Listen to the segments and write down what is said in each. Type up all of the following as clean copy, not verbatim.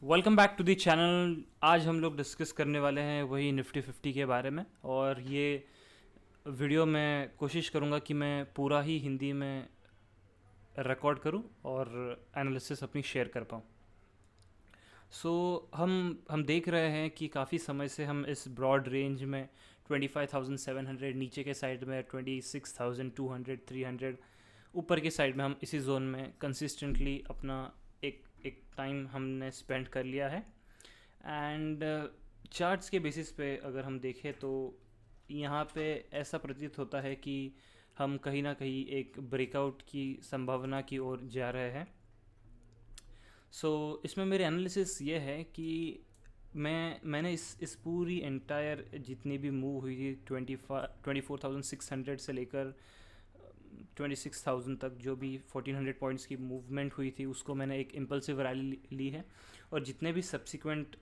Welcome back to the channel. आज हम लोग डिस्कस करने वाले हैं वही निफ्टी 50 के बारे में। और ये वीडियो मैं कोशिश करूँगा कि मैं पूरा ही हिंदी में रिकॉर्ड करूँ और एनालिसिस अपनी शेयर कर पाऊँ। सो हम देख रहे हैं कि काफ़ी समय से हम इस ब्रॉड रेंज में 25,700, नीचे के साइड में 26,200, 300, ऊपर के साइड में हम इसी जोन में कंसिस्टेंटली अपना एक एक टाइम हमने स्पेंड कर लिया है। एंड चार्ट्स के बेसिस पे अगर हम देखें तो यहाँ पे ऐसा प्रतीत होता है कि हम कहीं ना कहीं एक ब्रेकआउट की संभावना की ओर जा रहे हैं। इसमें मेरे एनालिसिस ये है कि मैंने इस पूरी एंटायर जितनी भी मूव हुई थी 24,600 से लेकर 26,000 तक, जो भी 1400 पॉइंट्स की मूवमेंट हुई थी, उसको मैंने एक इम्पल्सिव रैली ली है। और जितने भी सब्सिक्वेंट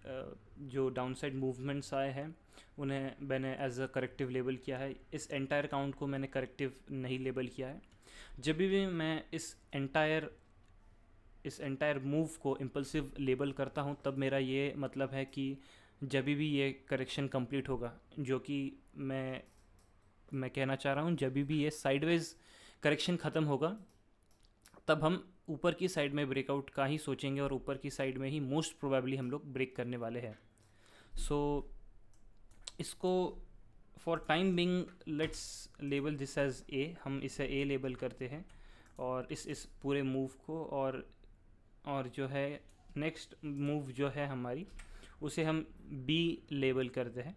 जो डाउनसाइड मूवमेंट्स आए हैं उन्हें मैंने एज अ करेक्टिव लेबल किया है। इस एंटायर काउंट को मैंने करेक्टिव नहीं लेबल किया है। जब भी मैं इस एंटायर मूव को इम्पल्सिव लेबल करता हूँ तब मेरा ये मतलब है कि जब भी ये करेक्शन कंप्लीट होगा, जो कि मैं कहना चाह रहा हूँ, जब भी ये साइडवेज करेक्शन ख़त्म होगा तब हम ऊपर की साइड में ब्रेकआउट का ही सोचेंगे और ऊपर की साइड में ही मोस्ट प्रोबेबली हम लोग ब्रेक करने वाले हैं। सो इसको for time being let's label this as A, हम इसे ए लेबल करते हैं। और इस पूरे मूव को और जो है नेक्स्ट मूव जो है हमारी, उसे हम बी लेबल करते हैं।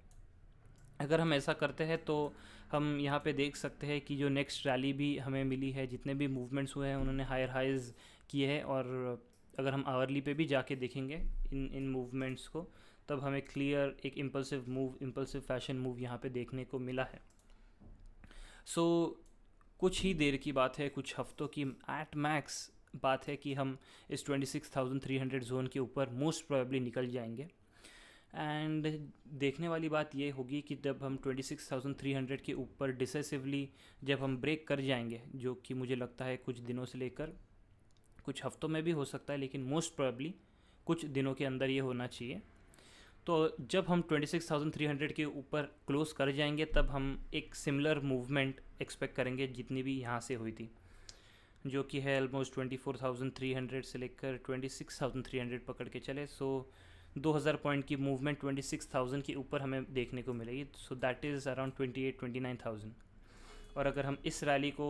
अगर हम ऐसा करते हैं तो हम यहाँ पे देख सकते हैं कि जो नेक्स्ट रैली भी हमें मिली है, जितने भी मूवमेंट्स हुए हैं उन्होंने हायर हाइज किए हैं। और अगर हम आवरली पे भी जाके देखेंगे इन मूवमेंट्स को, तब हमें क्लियर एक इम्पल्सिव फैशन मूव यहाँ पे देखने को मिला है। कुछ ही देर की बात है, कुछ हफ्तों की एट मैक्स बात है कि हम इस 26,300 जोन के ऊपर मोस्ट प्रोबेबली निकल जाएंगे। एंड देखने वाली बात ये होगी कि जब हम 26,300 के ऊपर डिसेसिवली जब हम ब्रेक कर जाएंगे, जो कि मुझे लगता है कुछ दिनों से लेकर कुछ हफ्तों में भी हो सकता है, लेकिन मोस्ट प्रोबेबली कुछ दिनों के अंदर ये होना चाहिए। तो जब हम 26,300 के ऊपर क्लोज कर जाएंगे तब हम एक सिमिलर मूवमेंट एक्सपेक्ट करेंगे जितनी भी यहाँ से हुई थी, जो कि है ऑलमोस्ट 24,300 से लेकर 26,300 पकड़ के चले। 2,000 पॉइंट की मूवमेंट 26,000 के ऊपर हमें देखने को मिलेगी। So that is around 29,000। और अगर हम इस रैली को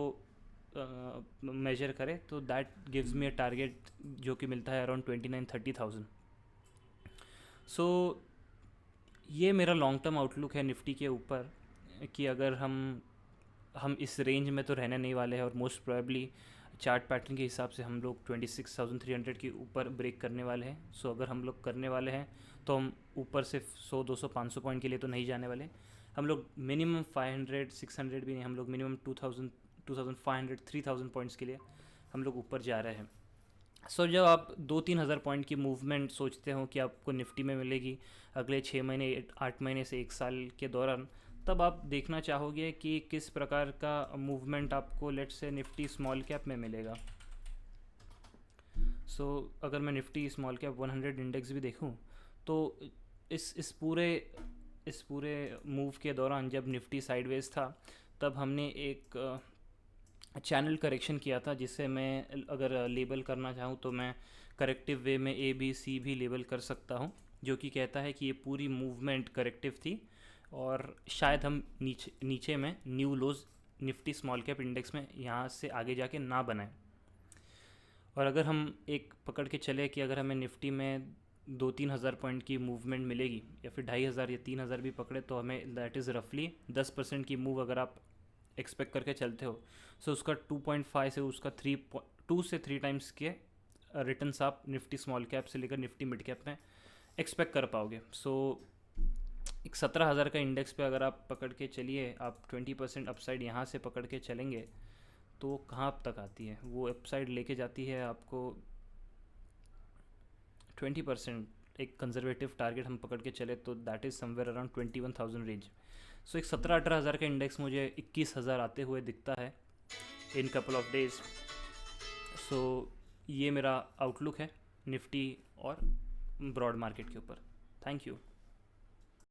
मेजर करें तो that gives me a target जो कि मिलता है अराउंड 29,30,000। ये मेरा लॉन्ग टर्म आउटलुक है निफ्टी के ऊपर कि अगर हम इस रेंज में तो रहने नहीं वाले हैं और मोस्ट प्रोबेबली चार्ट पैटर्न के हिसाब से हम लोग 26,300 के ऊपर ब्रेक करने वाले हैं। अगर हम लोग करने वाले हैं तो हम ऊपर से 100, 200, 500 पॉइंट के लिए तो नहीं जाने वाले। हम लोग मिनिमम 500, 600 भी नहीं, हम लोग मिनिमम 2,000, 2,500, 3,000 पॉइंट्स के लिए हम लोग ऊपर जा रहे हैं। जब आप 2-3 हज़ार पॉइंट की मूवमेंट सोचते हो कि आपको निफ्टी में मिलेगी अगले 6 महीने, 8 महीने से 1 साल के दौरान, तब आप देखना चाहोगे कि किस प्रकार का मूवमेंट आपको let's say Nifty small cap में मिलेगा। अगर मैं निफ्टी स्मॉल कैप 100 इंडेक्स भी देखूं तो इस पूरे मूव के दौरान जब निफ्टी साइडवेज था तब हमने एक चैनल करेक्शन किया था, जिससे मैं अगर लेबल करना चाहूँ तो मैं करेक्टिव वे में ए बी सी भी लेबल कर सकता हूँ, जो कि कहता है कि ये पूरी मूवमेंट करेक्टिव थी और शायद हम नीचे में न्यू लोज निफ्टी स्मॉल कैप इंडेक्स में यहाँ से आगे जाके ना बनाएं। और अगर हम एक पकड़ के चले कि अगर हमें निफ्टी में 2-3 हज़ार पॉइंट की मूवमेंट मिलेगी या फिर 2,500 या 3,000 भी पकड़े, तो हमें दैट इज़ रफली 10% की मूव अगर आप एक्सपेक्ट करके चलते हो, उसका 2.5 से उसका 2 से 3 टाइम्स के रिटर्न्स आप निफ्टी स्मॉल कैप से लेकर निफ्टी मिड कैप में एक्सपेक्ट कर पाओगे। एक 17,000 का इंडेक्स पे अगर आप पकड़ के चलिए, आप 20% अपसाइड यहाँ से पकड़ के चलेंगे तो कहाँ तक आती है वो अपसाइड, लेके जाती है आपको 20%। एक कंजर्वेटिव टारगेट हम पकड़ के चले तो that is somewhere around 21,000 range. एक 17-18 हज़ार का इंडेक्स मुझे 21,000 आते हुए दिखता है इन कपल ऑफ डेज। ये मेरा आउटलुक है निफ्टी और ब्रॉड मार्केट के ऊपर। Thank you.